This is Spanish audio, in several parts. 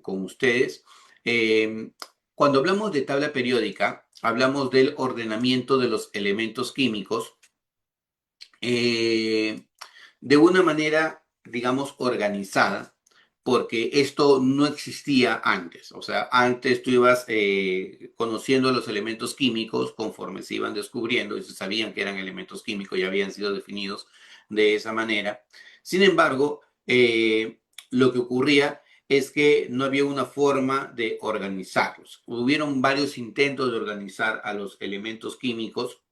con ustedes. Cuando hablamos de tabla periódica, hablamos del ordenamiento de los elementos químicos de una manera, digamos, organizada, porque esto no existía antes. O sea, antes tú ibas conociendo los elementos químicos conforme se iban descubriendo y se sabían que eran elementos químicos y habían sido definidos de esa manera. Sin embargo, lo que ocurría es que no había una forma de organizarlos. Hubieron varios intentos de organizar a los elementos químicos,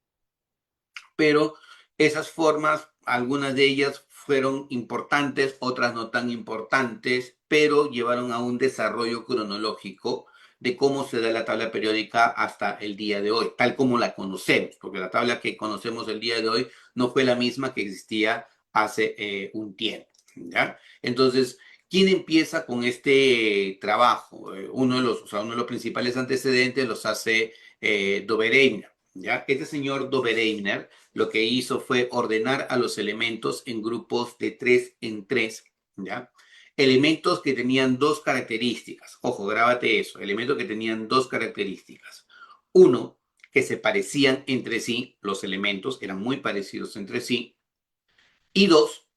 pero esas formas, algunas de ellas fueron importantes, otras no tan importantes, pero llevaron a un desarrollo cronológico de cómo se da la tabla periódica hasta el día de hoy, tal como la conocemos, porque la tabla que conocemos el día de hoy no fue la misma que existía hace un tiempo, ¿ya? Entonces, ¿quién empieza con este trabajo? Uno de los principales antecedentes los hace Dobereiner, ¿ya? Este señor Dobereiner lo que hizo fue ordenar a los elementos en grupos de 3 en 3, ¿ya? Elementos que tenían dos características. Ojo, grábate eso. Elementos que tenían dos características. Uno, que se parecían entre sí, los elementos eran muy parecidos entre sí. Y dos,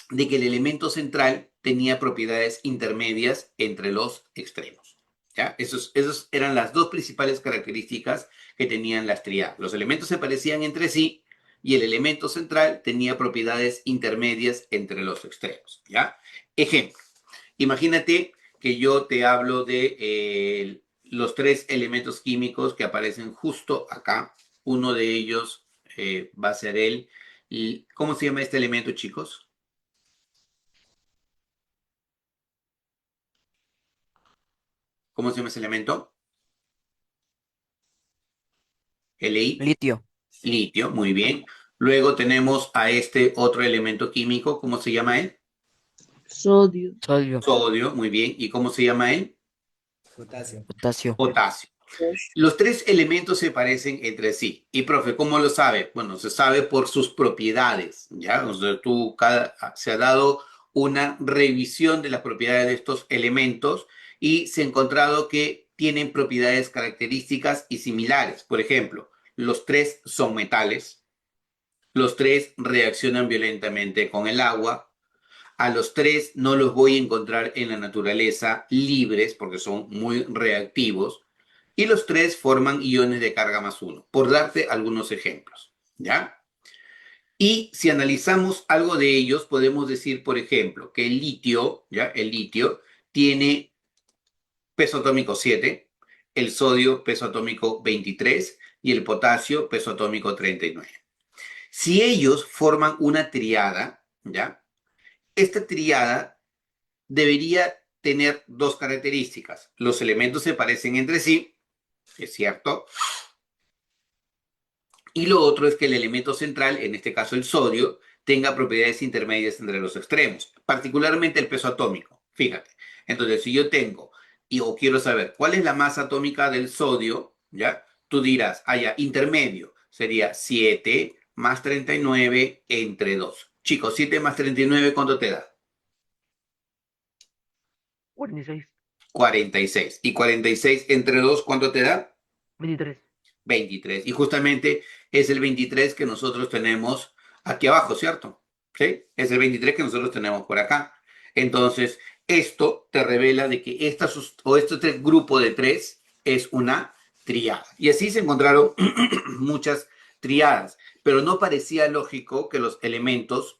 de que el elemento central tenía propiedades intermedias entre los extremos. ¿Ya? Esos eran las dos principales características que tenían las tríadas. Los elementos se parecían entre sí y el elemento central tenía propiedades intermedias entre los extremos. ¿Ya? Ejemplo, imagínate que yo te hablo de los tres elementos químicos que aparecen justo acá. Uno de ellos va a ser el... ¿Cómo se llama este elemento, chicos? ¿Cómo se llama ese elemento? Li, Litio. litio, muy bien. Luego tenemos a este otro elemento químico, ¿cómo se llama él? Sodio. Sodio. Sodio, muy bien. ¿Y cómo se llama él? Potasio. Potasio. Los tres elementos se parecen entre sí. Y, profe, ¿cómo lo sabe? Bueno, se sabe por sus propiedades, ¿ya? O sea, se ha dado una revisión de las propiedades de estos elementos y se ha encontrado que tienen propiedades características y similares. Por ejemplo, los tres son metales, los tres reaccionan violentamente con el agua, a los tres no los voy a encontrar en la naturaleza libres porque son muy reactivos. Y los tres forman iones de carga más uno, por darte algunos ejemplos. ¿Ya? Y si analizamos algo de ellos, podemos decir, por ejemplo, que el litio, ¿ya? El litio tiene peso atómico 7, el sodio peso atómico 23 y el potasio peso atómico 39. Si ellos forman una triada, ¿ya? Esta triada debería tener dos características. Los elementos se parecen entre sí, es cierto. Y lo otro es que el elemento central, en este caso el sodio, tenga propiedades intermedias entre los extremos, particularmente el peso atómico. Fíjate. Entonces, si yo tengo o quiero saber cuál es la masa atómica del sodio, ¿ya? Tú dirás, intermedio, sería 7 más 39 entre 2. Chicos, 7 más 39, ¿cuánto te da? 46. 46. Y 46 entre 2, ¿cuánto te da? 23. 23. Y justamente es el 23 que nosotros tenemos aquí abajo, ¿cierto? ¿Sí? Es el 23 que nosotros tenemos por acá. Entonces, esto te revela de que este grupo de tres es una triada. Y así se encontraron muchas triadas, pero no parecía lógico que los elementos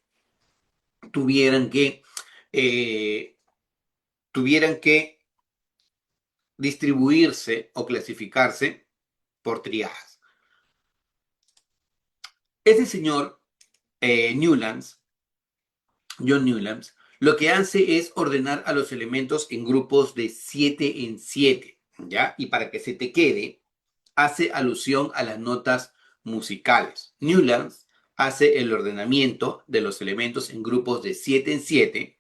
tuvieran que, eh, tuvieran que distribuirse o clasificarse por triadas. Ese señor Newlands, John Newlands, lo que hace es ordenar a los elementos en grupos de 7 en 7, ¿ya? Y para que se te quede, hace alusión a las notas musicales. Newlands hace el ordenamiento de los elementos en grupos de 7 en 7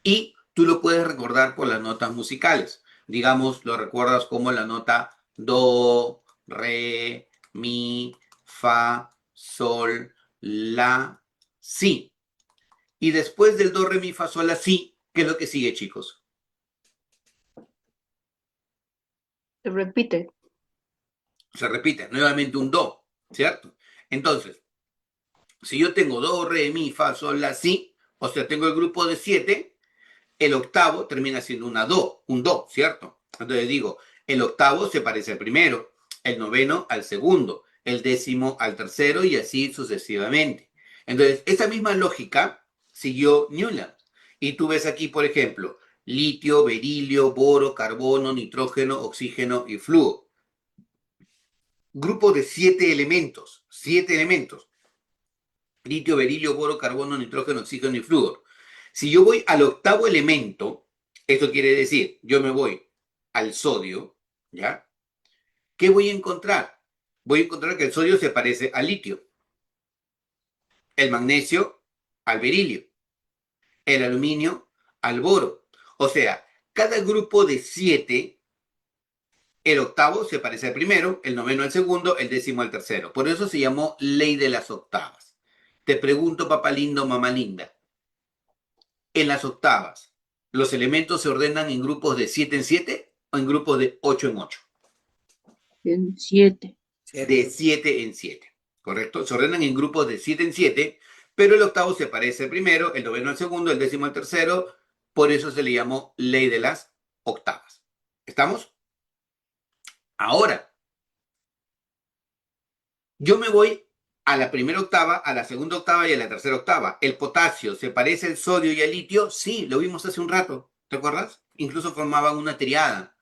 y tú lo puedes recordar por las notas musicales. Digamos, lo recuerdas como la nota do, re, mi, fa, sol, la, si. Y después del do, re, mi, fa, sol, la, si, ¿qué es lo que sigue, chicos? Se repite. Se repite nuevamente un do, ¿cierto? Entonces, si yo tengo do, re, mi, fa, sol, la, si, o sea, tengo el grupo de 7, el octavo termina siendo un do, ¿cierto? Entonces digo, el octavo se parece al primero, el noveno al segundo, el décimo al tercero y así sucesivamente. Entonces, esa misma lógica siguió Newland. Y tú ves aquí, por ejemplo, litio, berilio, boro, carbono, nitrógeno, oxígeno y flúor. Grupo de 7 elementos, 7 elementos. Litio, berilio, boro, carbono, nitrógeno, oxígeno y flúor. Si yo voy al octavo elemento, esto quiere decir, yo me voy al sodio, ¿ya? ¿Qué voy a encontrar? Voy a encontrar que el sodio se parece al litio, el magnesio al berilio, el aluminio al boro. O sea, cada grupo de 7, el octavo se parece al primero, el noveno al segundo, el décimo al tercero. Por eso se llamó ley de las octavas. Te pregunto, papá lindo, mamá linda, en las octavas, ¿los elementos se ordenan en grupos de 7 en 7 o en grupos de 8 en 8? En 7. De 7 en 7, ¿correcto? Se ordenan en grupos de 7 en 7, pero el octavo se parece al primero, el noveno al segundo, el décimo al tercero, por eso se le llamó ley de las octavas. ¿Estamos? Ahora, yo me voy a la primera octava, a la segunda octava y a la tercera octava. ¿El potasio se parece al sodio y al litio? Sí, lo vimos hace un rato, ¿te acuerdas? Incluso formaban una triada.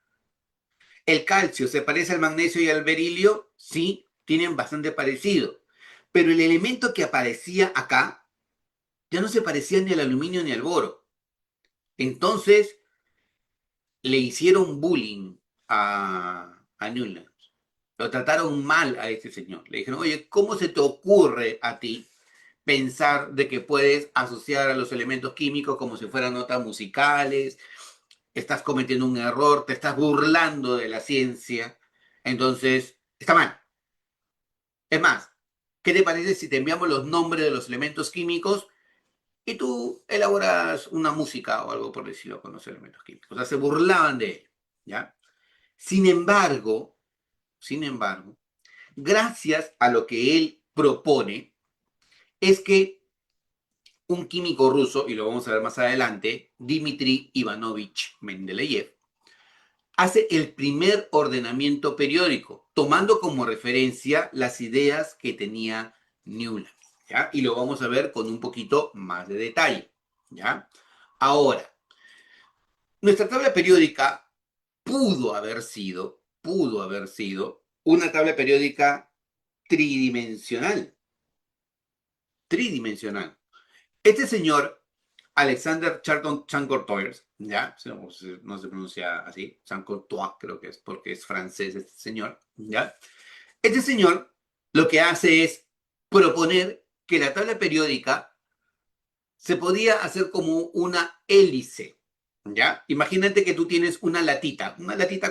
¿El calcio se parece al magnesio y al berilio? Sí, tienen bastante parecido. Pero el elemento que aparecía acá ya no se parecía ni al aluminio ni al boro. Entonces le hicieron bullying a Newland. Lo trataron mal a este señor. Le dijeron, oye, ¿cómo se te ocurre a ti pensar de que puedes asociar a los elementos químicos como si fueran notas musicales? Estás cometiendo un error, te estás burlando de la ciencia. Entonces, está mal. Es más, ¿qué te parece si te enviamos los nombres de los elementos químicos y tú elaboras una música o algo por decirlo con los elementos químicos? O sea, se burlaban de él, ¿ya? Sin embargo, gracias a lo que él propone, es que un químico ruso, y lo vamos a ver más adelante, Dmitri Ivanovich Mendeleev, hace el primer ordenamiento periódico, tomando como referencia las ideas que tenía Newland, ¿ya? Y lo vamos a ver con un poquito más de detalle, ¿ya? Ahora, nuestra tabla periódica pudo haber sido una tabla periódica tridimensional, tridimensional. Este señor, Alexander Charlton Chancourtois, ¿ya? No se pronuncia así, Chancourtois creo que es porque es francés este señor, ¿ya? Este señor lo que hace es proponer que la tabla periódica se podía hacer como una hélice, ¿ya? Imagínate que tú tienes una latita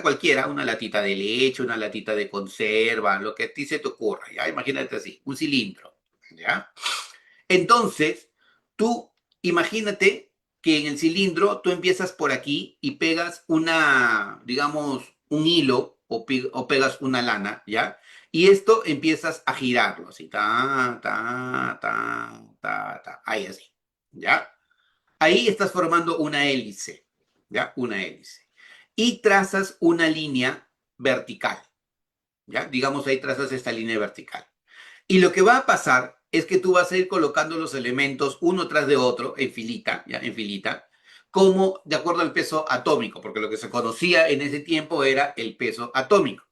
cualquiera, una latita de leche, una latita de conserva, lo que a ti se te ocurra, ¿ya? Imagínate así, un cilindro, ¿ya? Entonces, tú imagínate que en el cilindro tú empiezas por aquí y pegas una, digamos, un hilo o pegas una lana, ¿ya? Y esto empiezas a girarlo, así, ahí así, ¿ya? Ahí estás formando una hélice, ¿ya? Una hélice. Y trazas una línea vertical, ¿ya? Digamos, ahí trazas esta línea vertical. Y lo que va a pasar es que tú vas a ir colocando los elementos uno tras de otro en filita, ¿ya? En filita, como de acuerdo al peso atómico, porque lo que se conocía en ese tiempo era el peso atómico.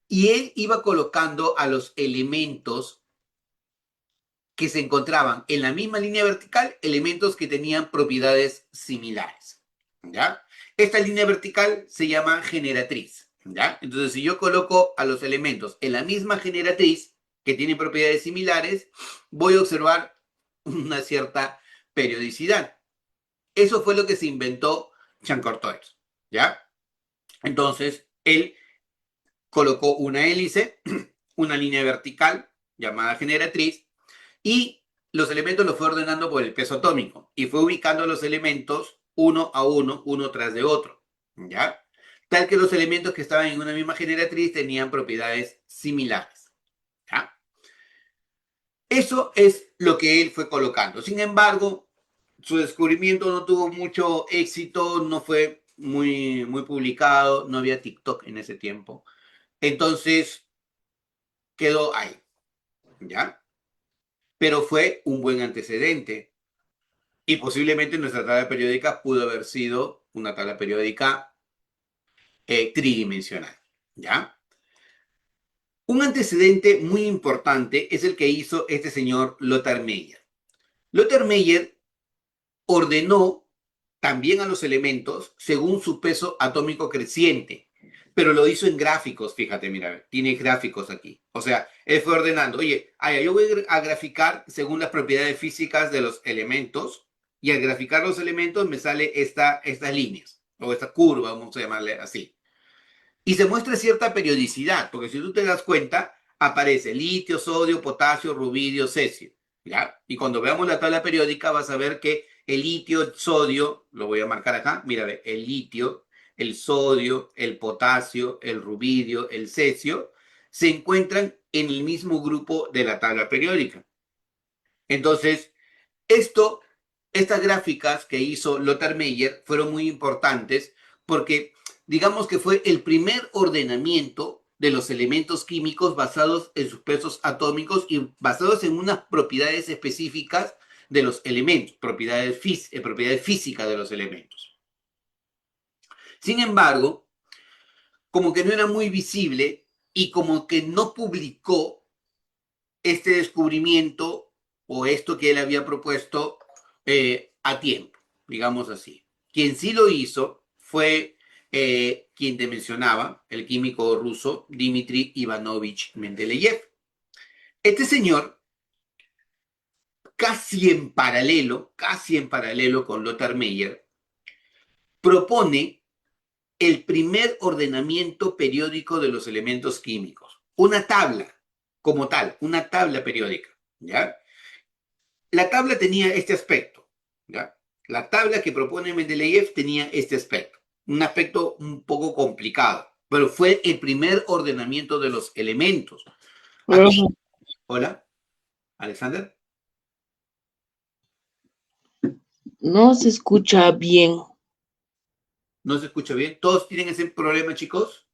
Y él iba colocando a los elementos que se encontraban en la misma línea vertical, elementos que tenían propiedades similares, ¿ya? Esta línea vertical se llama generatriz, ¿ya? Entonces, si yo coloco a los elementos en la misma generatriz, que tienen propiedades similares, voy a observar una cierta periodicidad. Eso fue lo que se inventó Chancourtois, ¿ya? Entonces, él colocó una hélice, una línea vertical llamada generatriz, y los elementos los fue ordenando por el peso atómico y fue ubicando los elementos uno a uno, uno tras de otro, ¿ya? tal que los elementos que estaban en una misma generatriz tenían propiedades similares. ¿Ya? Eso es lo que él fue colocando. Sin embargo, su descubrimiento no tuvo mucho éxito, no fue muy publicado, no había TikTok en ese tiempo. Entonces, quedó ahí, ¿ya? Pero fue un buen antecedente. Y posiblemente nuestra tabla periódica pudo haber sido una tabla periódica tridimensional, ¿ya? Un antecedente muy importante es el que hizo este señor Lothar Meyer. Lothar Meyer ordenó también a los elementos según su peso atómico creciente, pero lo hizo en gráficos, fíjate, mira, tiene gráficos aquí. O sea, él fue ordenando, oye, yo voy a graficar según las propiedades físicas de los elementos, y al graficar los elementos me sale estas líneas, o esta curva, vamos a llamarle así. Y se muestra cierta periodicidad, porque si tú te das cuenta, aparece litio, sodio, potasio, rubidio, cesio. ¿Ya? Y cuando veamos la tabla periódica vas a ver que el litio, el sodio, lo voy a marcar acá, mira, el litio, el sodio, el potasio, el rubidio, el cesio, se encuentran en el mismo grupo de la tabla periódica. Entonces, estas gráficas que hizo Lothar Meyer fueron muy importantes porque digamos que fue el primer ordenamiento de los elementos químicos basados en sus pesos atómicos y basados en unas propiedades específicas de los elementos, propiedades físicas de los elementos. Sin embargo, como que no era muy visible y como que no publicó este descubrimiento o esto que él había propuesto a tiempo, digamos así. Quien sí lo hizo fue quien te mencionaba, el químico ruso Dmitry Ivanovich Mendeleev. Este señor, casi en paralelo con Lothar Meyer, propone el primer ordenamiento periódico de los elementos químicos. Una tabla, como tal, una tabla periódica, ¿ya? La tabla tenía este aspecto, ¿ya? La tabla que propone Mendeleev tenía este aspecto, un aspecto un poco complicado, pero fue el primer ordenamiento de los elementos. Aquí, hola, Alexander. No se escucha bien. ¿No se escucha bien? ¿Todos tienen ese problema, chicos?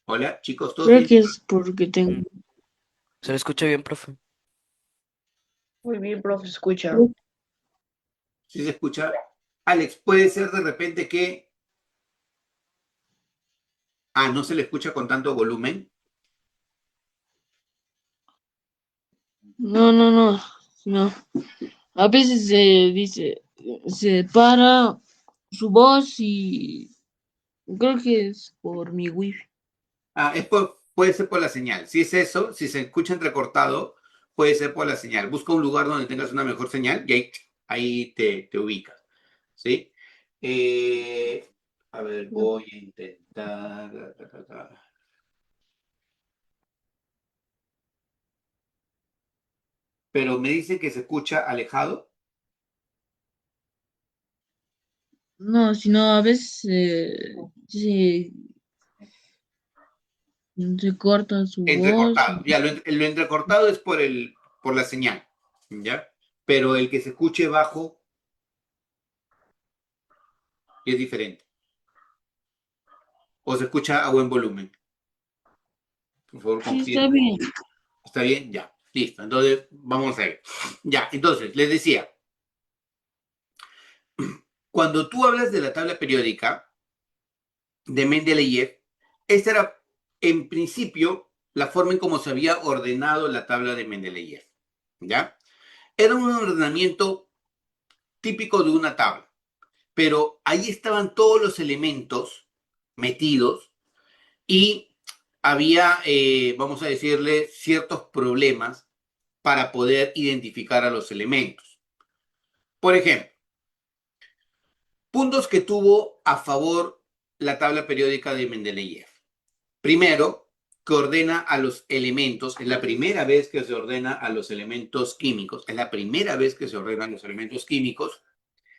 Hola, chicos, ¿todos Creo tienen? que es porque tengo. ¿Se le escucha bien, profe? Muy bien, profe, se escucha. ¿Sí se escucha? Alex, puede ser de repente que... no se le escucha con tanto volumen. No. A veces se dice, se para su voz y creo que es por mi wifi. Puede ser por la señal. Si es eso, si se escucha entrecortado, puede ser por la señal. Busca un lugar donde tengas una mejor señal y ahí te ubicas. ¿Sí? A ver, voy a intentar. Pero me dice que se escucha alejado. No, sino a veces se corta su voz. Entrecortado. Ya, lo entrecortado es por la señal. ¿Ya? Pero el que se escuche bajo es diferente. O se escucha a buen volumen. Por favor, Sí, confirme. está bien. ¿Está bien? Ya. Listo. Entonces, vamos a ver. Ya, entonces, les decía, cuando tú hablas de la tabla periódica de Mendeleev, esta era, en principio, la forma en cómo se había ordenado la tabla de Mendeleev. ¿Ya? Era un ordenamiento típico de una tabla, pero ahí estaban todos los elementos metidos y había, vamos a decirle, ciertos problemas para poder identificar a los elementos. Por ejemplo, puntos que tuvo a favor la tabla periódica de Mendeleev. Primero, que ordena a los elementos, es la primera vez que se ordena a los elementos químicos, es la primera vez que se ordenan los elementos químicos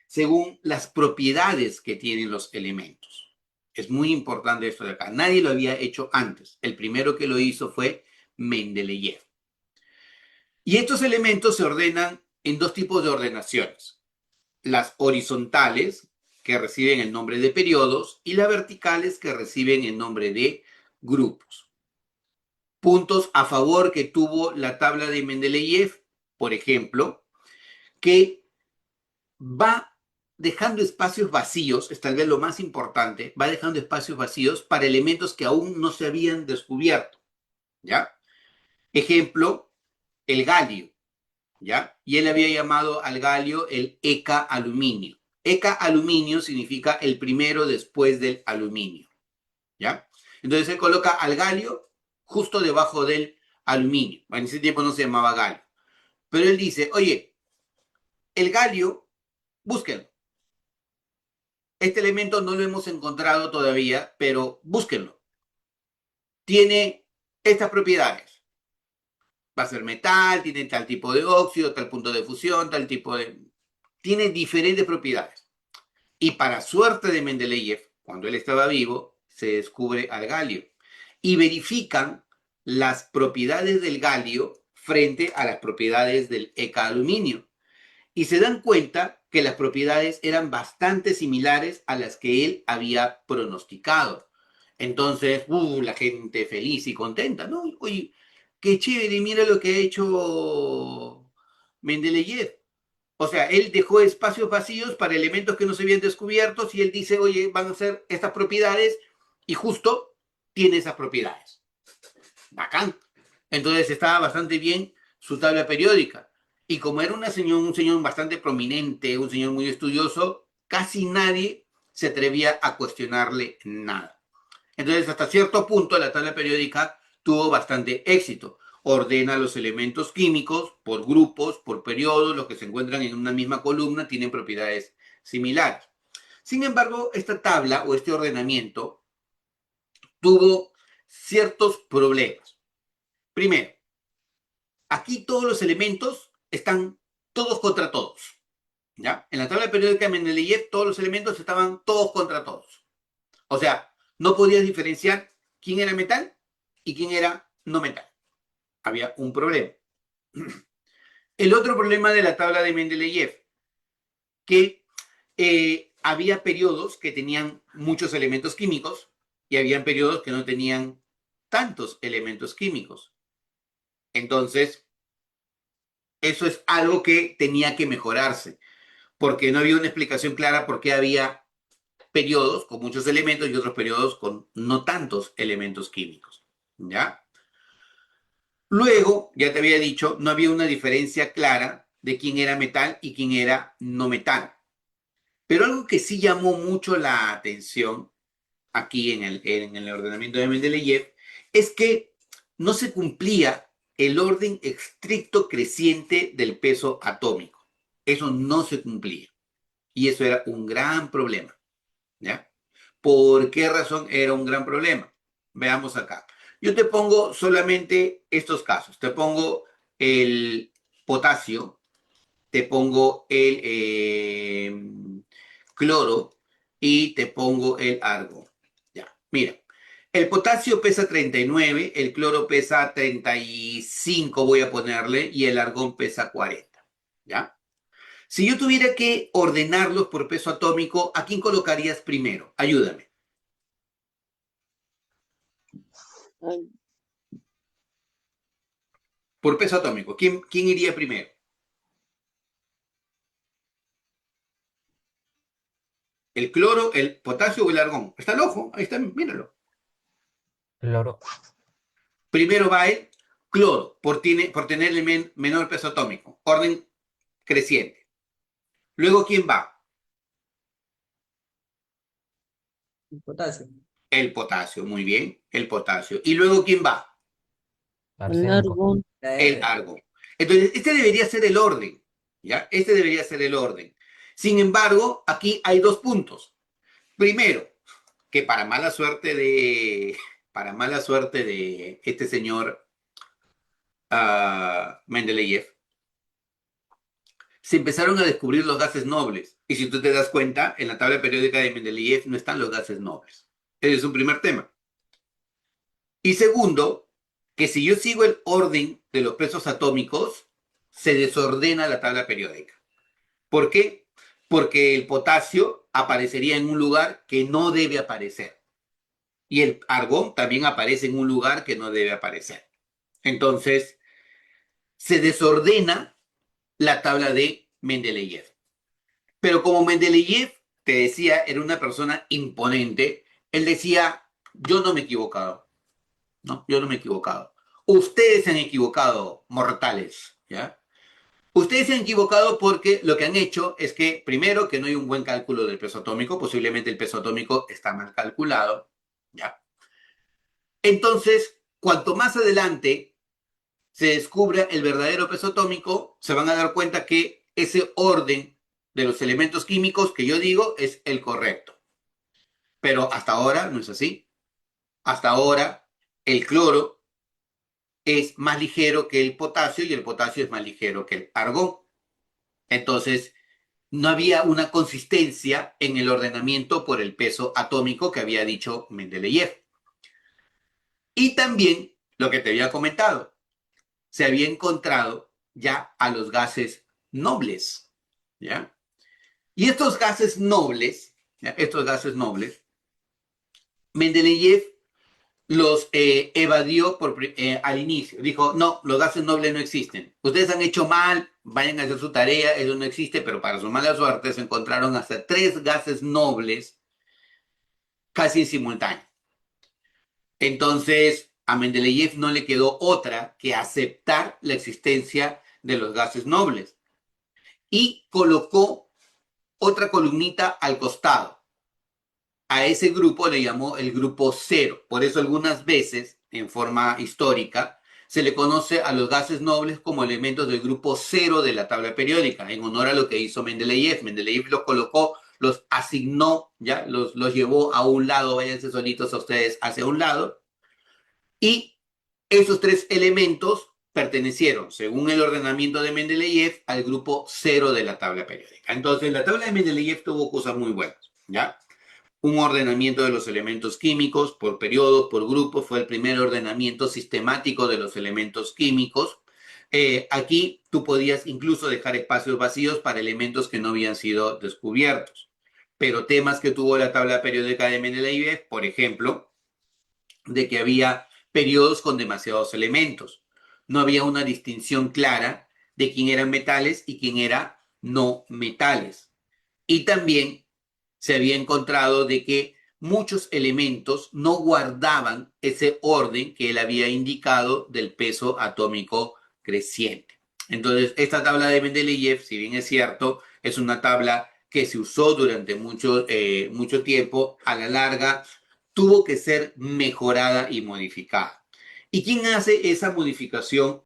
según las propiedades que tienen los elementos. Es muy importante esto de acá. Nadie lo había hecho antes. El primero que lo hizo fue Mendeleev. Y estos elementos se ordenan en dos tipos de ordenaciones. Las horizontales, que reciben el nombre de periodos, y las verticales, que reciben el nombre de grupos. Puntos a favor que tuvo la tabla de Mendeleev, por ejemplo, que va dejando espacios vacíos, es tal vez lo más importante, va dejando espacios vacíos para elementos que aún no se habían descubierto, ¿ya? Ejemplo, el galio, ¿ya? Y él había llamado al galio el ECA aluminio. ECA aluminio significa el primero después del aluminio, ¿ya? Entonces él coloca al galio justo debajo del aluminio. En ese tiempo no se llamaba galio. Pero él dice, oye, el galio, búsquenlo. Este elemento no lo hemos encontrado todavía, pero búsquenlo. Tiene estas propiedades. Va a ser metal, tiene tal tipo de óxido, tal punto de fusión, tal tipo de... Tiene diferentes propiedades. Y para suerte de Mendeleev, cuando él estaba vivo, se descubre al galio. Y verifican las propiedades del galio frente a las propiedades del ECA aluminio. Y se dan cuenta que las propiedades eran bastante similares a las que él había pronosticado. Entonces, la gente feliz y contenta, ¿no? Oye, qué chévere, mira lo que ha hecho Mendeleev. O sea, él dejó espacios vacíos para elementos que no se habían descubierto y él dice, oye, van a ser estas propiedades y justo tiene esas propiedades. Bacán. Entonces estaba bastante bien su tabla periódica. Y como era un señor bastante prominente, un señor muy estudioso, casi nadie se atrevía a cuestionarle nada. Entonces, hasta cierto punto, la tabla periódica tuvo bastante éxito. Ordena los elementos químicos por grupos, por periodos, los que se encuentran en una misma columna tienen propiedades similares. Sin embargo, esta tabla o este ordenamiento tuvo ciertos problemas. Primero, aquí todos los elementos están todos contra todos. ¿Ya? En la tabla periódica de Mendeleev todos los elementos estaban todos contra todos. O sea, no podías diferenciar quién era metal y quién era no metal. Había un problema. El otro problema de la tabla de Mendeleev, que había periodos que tenían muchos elementos químicos y había periodos que no tenían tantos elementos químicos. Entonces, eso es algo que tenía que mejorarse, porque no había una explicación clara por qué había periodos con muchos elementos y otros periodos con no tantos elementos químicos. ¿Ya? Luego, ya te había dicho, no había una diferencia clara de quién era metal y quién era no metal. Pero algo que sí llamó mucho la atención aquí en el ordenamiento de Mendeleev es que no se cumplía el orden estricto creciente del peso atómico. Eso no se cumplía. Y eso era un gran problema. ¿Ya? ¿Por qué razón era un gran problema? Veamos acá. Yo te pongo solamente estos casos. Te pongo el potasio, te pongo el cloro y te pongo el argón. Ya, mira. El potasio pesa 39, el cloro pesa 35, voy a ponerle, y el argón pesa 40. ¿Ya? Si yo tuviera que ordenarlos por peso atómico, ¿a quién colocarías primero? Ayúdame. Ay, Por peso atómico, ¿quién iría primero? ¿El cloro, el potasio o el argón? Está el ojo, ahí está, míralo. Cloro. Primero va el cloro, por tener el menor peso atómico, orden creciente. Luego, ¿quién va? Potasio. El potasio, muy bien, el potasio. ¿Y luego quién va? el Arsénico. argón. El argón. Entonces, este debería ser el orden, ¿ya? Este debería ser el orden. Sin embargo, aquí hay dos puntos. Primero, que para mala suerte de este señor Mendeleev, se empezaron a descubrir los gases nobles. Y si tú te das cuenta, en la tabla periódica de Mendeleev no están los gases nobles. Ese es un primer tema. Y segundo, que si yo sigo el orden de los pesos atómicos, se desordena la tabla periódica. ¿Por qué? Porque el potasio aparecería en un lugar que no debe aparecer. Y el argón también aparece en un lugar que no debe aparecer. Entonces, se desordena la tabla de Mendeleev. Pero como Mendeleev, te decía, era una persona imponente, él decía, yo no me he equivocado. No, yo no me he equivocado. Ustedes se han equivocado, mortales, ¿ya? Ustedes se han equivocado porque lo que han hecho es que, primero, que no hay un buen cálculo del peso atómico, posiblemente el peso atómico está mal calculado, ¿ya? Entonces, cuanto más adelante se descubra el verdadero peso atómico, se van a dar cuenta que ese orden de los elementos químicos que yo digo es el correcto. Pero hasta ahora no es así. Hasta ahora el cloro es más ligero que el potasio y el potasio es más ligero que el argón. Entonces, no había una consistencia en el ordenamiento por el peso atómico que había dicho Mendeleev. Y también, lo que te había comentado, se había encontrado ya a los gases nobles, ¿ya? Y estos gases nobles, ¿ya? Estos gases nobles, Mendeleev los evadió al inicio. Dijo, no, los gases nobles no existen. Ustedes han hecho mal, vayan a hacer su tarea, eso no existe, pero para su mala suerte se encontraron hasta 3 gases nobles casi en simultáneo. Entonces, a Mendeleev no le quedó otra que aceptar la existencia de los gases nobles. Y colocó otra columnita al costado. A ese grupo le llamó el grupo cero. Por eso algunas veces, en forma histórica, se le conoce a los gases nobles como elementos del grupo cero de la tabla periódica, en honor a lo que hizo Mendeleev. Mendeleev los colocó, los asignó, ya los llevó a un lado, váyanse solitos a ustedes hacia un lado, y esos 3 elementos pertenecieron, según el ordenamiento de Mendeleev, al grupo cero de la tabla periódica. Entonces, la tabla de Mendeleev tuvo cosas muy buenas, ¿ya? Un ordenamiento de los elementos químicos por periodos, por grupos, fue el primer ordenamiento sistemático de los elementos químicos. Aquí tú podías incluso dejar espacios vacíos para elementos que no habían sido descubiertos. Pero temas que tuvo la tabla periódica de Mendeleev, por ejemplo, de que había periodos con demasiados elementos. No había una distinción clara de quién eran metales y quién era no metales. Y también se había encontrado de que muchos elementos no guardaban ese orden que él había indicado del peso atómico creciente. Entonces, esta tabla de Mendeleev, si bien es cierto, es una tabla que se usó durante mucho tiempo, a la larga tuvo que ser mejorada y modificada. ¿Y quién hace esa modificación